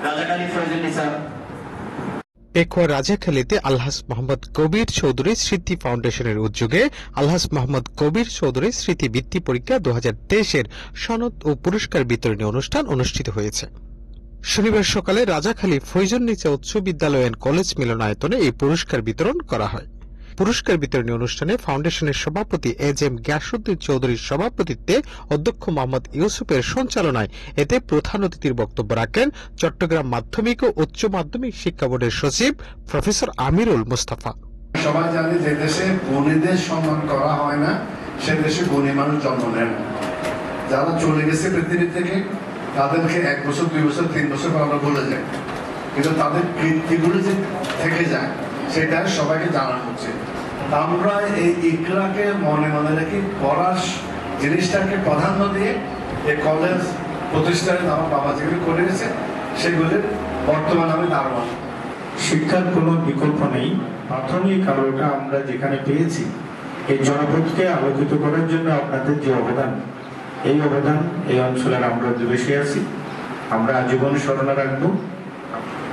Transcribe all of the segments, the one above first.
রাজাকালী ফয়জুন্নিসা। পেকুয়া রাজাখালীতে আলহাজ মোহাম্মদ কবির চৌধুরী স্মৃতি ফাউন্ডেশনের উদ্যোগে আলহাজ মোহাম্মদ কবির চৌধুরী স্মৃতি বৃত্তি পরীক্ষা 2023 সনদ ও পুরস্কার বিতরণী অনুষ্ঠান অনুষ্ঠিত হয়েছে। শনিবার সকালে রাজাখালী ফয়জুন্নিসা উচ্চ বিদ্যালয় এন্ড কলেজ মিলনায়তনে এই পুরস্কার বিতরণ করা হয়। পুরস্কার বিতরণী অনুষ্ঠানে ফাউন্ডেশনের সভাপতি এজএম গিয়াসউদ্দিন চৌধুরীর সভাপতিত্বে অধ্যক্ষ মোহাম্মদ ইউসুফের সঞ্চালনায় এতে প্রধান অতিথির বক্তব্য রাখেন চট্টগ্রাম মাধ্যমিক ও উচ্চ মাধ্যমিক শিক্ষা বোর্ডের সচিব প্রফেসর আমিরুল মুস্তাফা। সবাই জানে যে দেশে গুণীদের সম্মান করা হয় না, সে দেশে গুণী মানুষ জন্ম নেন। যারা চলে গেছে পৃথিবী থেকে তাদেরকে 1 বছর 2 বছর 3 বছর পর আমরা ভুলে যাই, কিন্তু তাদের কীর্তিগুলো যে থেকে যায় সেটা সবাইকে জানানো হচ্ছে। আমরা এই ইকরাকে মনে মনে রেখে পড়ার জিনিসটাকে প্রাধান্য দিয়ে এই কলেজ প্রতিষ্ঠানে আমার বাবা যেগুলি করে গেছে সেগুলির বর্তমানে আমি দারোয়ান। শিক্ষার কোনো বিকল্প নেই। প্রাথমিক আলোটা আমরা যেখানে পেয়েছি, এই জনপদকে আলোকিত করার জন্য আপনাদের যে অবদান, এই অবদান এই অঞ্চলের আমরা অধিবাসী আছি, আমরা আজীবন স্মরণে রাখব।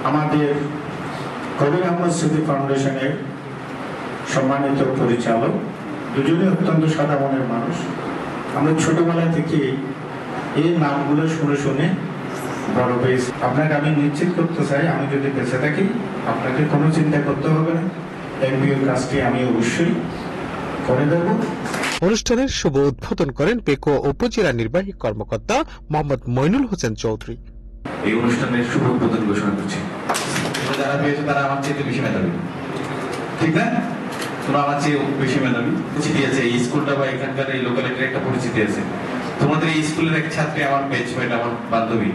আমাদের কবির আহমদ স্মৃতি ফাউন্ডেশনের সম্মানিত পরিচালক দুজনেই অত্যন্ত সাদা মনের মানুষ। আমরা ছোটবেলা থেকে এই নামগুলো শুনে শুনে বড় পেয়েছি। আপনাকে আমি নিশ্চিত করতে চাই, আমি যদি বেঁচে থাকি আপনাকে কোনো চিন্তা করতে হবে না, এমপিওর কাজটি আমি অবশ্যই করে দেব। অনুষ্ঠানের শুভ উদ্বোধন করেন পেকুয়া উপজেলা নির্বাহী কর্মকর্তা মোহাম্মদ মইনুল হোসেন চৌধুরী। এই অনুষ্ঠানের শুভ উদ্বোধন ঘোষণা করছি। যারা পেয়েছে তারা আমার চেয়ে বেশি মেধাবী, ঠিক না? তোমরা আমার চেয়ে বেশি মেধাবী। পরিচিতি আছে এই স্কুলটা বা এখানকার এই লোকালিটির একটা পরিচিতি আছে। তোমাদের এই স্কুলের এক ছাত্রী আমার ব্যাচমেট, আমার বান্ধবী,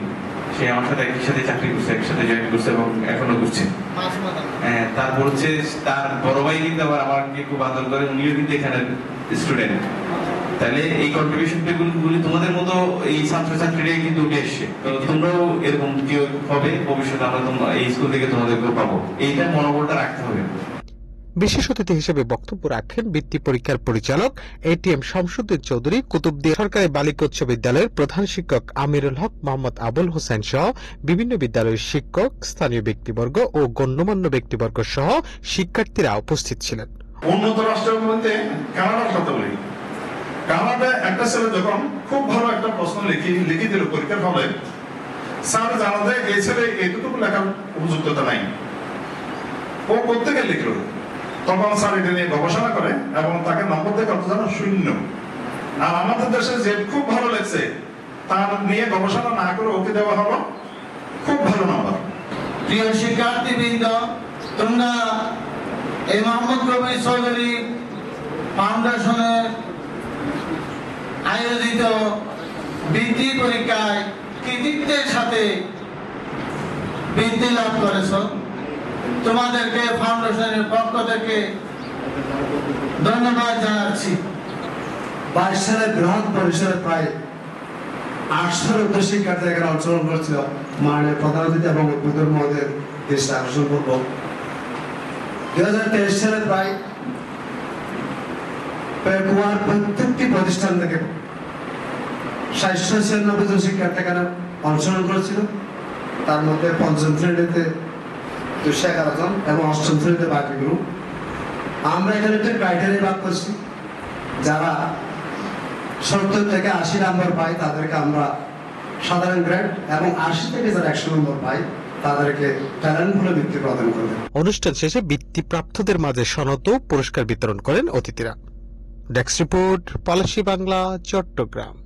সে আমার সাথে একসাথে চাকরি করছে, একসাথে জয়েন করছে এবং এখনো করছে। হ্যাঁ, তারপর হচ্ছে তার বড় ভাই কিন্তু আবার আমাকে খুব আদর করে, উনিও কিন্তু এখানে স্টুডেন্ট। তাহলে এই কন্ট্রিবিউশন গুলি তোমাদের মতো এই ছাত্রছাত্রীরাই কিন্তু উঠে এসছে। তো তোমরাও এরকম কেউ হবে ভবিষ্যতে, আমরা তোমরা এই স্কুল থেকে তোমাদেরকেও পাবো, এইটা মনোবলটা রাখতে হবে। বিশেষ অতিথি হিসেবে বক্তব্য রাখেন বৃত্তি পরীক্ষার পরিচালক এটিএম শামসুদ্দিন চৌধুরী, কুতুবদিয়া সরকারি বালিকা উচ্চ বিদ্যালয়ের প্রধান শিক্ষক আমিরুল হক, মোহাম্মদ আবুল হোসেন সহ বিভিন্ন বিদ্যালয়ের শিক্ষক, স্থানীয় ব্যক্তিবর্গ ও গণ্যমান্য ব্যক্তিবর্গ সহ শিক্ষার্থীরা উপস্থিত ছিলেন। উন্নত রাষ্ট্রের মধ্যে কানাডার কথা বলি, কানাডায় একটা ছেলে যখন খুব ভালো একটা প্রশ্ন লিখে দিল পরীক্ষার হলে, স্যার জানা যায় এই ছেলে এতটুকু লেখার উপযুক্ততা নাই, ও কোথেকে লিখলো? তখন স্যার এটা নিয়ে গবেষণা করে এবং তাকে নম্বর দিয়ে কত জানো? 0। আর আমাদের দেশে যে খুব ভালো লেগছে তার নিয়ে গবেষণা না করে ওকে দেওয়া হলো খুব ভালো নম্বর। প্রিয় শিক্ষার্থীবৃন্দ, তোমরা এই মোহাম্মদ কবির চৌধুরী ফাউন্ডেশনের আয়োজিত বৃত্তি পরীক্ষায় কৃতিত্বের সাথে বৃত্তি লাভ করেছ। তোমাদেরকে ফাউন্ডেশনের পক্ষ থেকে ধন্যবাদ জানাচ্ছি। 22 সালে বৃহৎ পরিসরে প্রায় 800 উচ্চ শিক্ষার্থী এখানে অংশগ্রহণ করেছিল। মাননীয় প্রধান অতিথি এবং উদ্বোধন মহোদয়ের দৃষ্টি আকর্ষণ করব। 2023 সালে প্রায় পেকুয়ার প্রত্যেকটি প্রতিষ্ঠান থেকে 796 জন শিক্ষার্থী এখানে অংশগ্রহণ করেছিল। তার মধ্যে পঞ্চম শ্রেণীতে 211 জন এবং অষ্টম শ্রেণীতে বাকি গ্রুপ। আমরা এখানে একটা ক্রাইটেরিয়া ভাগ করছি, যারা 70 থেকে 80 নম্বর পায় তাদেরকে আমরা সাধারণ গ্রেড এবং 80 থেকে যারা 100 নম্বর পায় তাদেরকে ট্যালেন্ট বলে বৃত্তি প্রদান করবে। অনুষ্ঠান শেষে বৃত্তিপ্রাপ্তদের মাঝে সনদ ও পুরস্কার বিতরণ করেন অতিথিরা। Desk report, Palashi Bangla, Chittagong.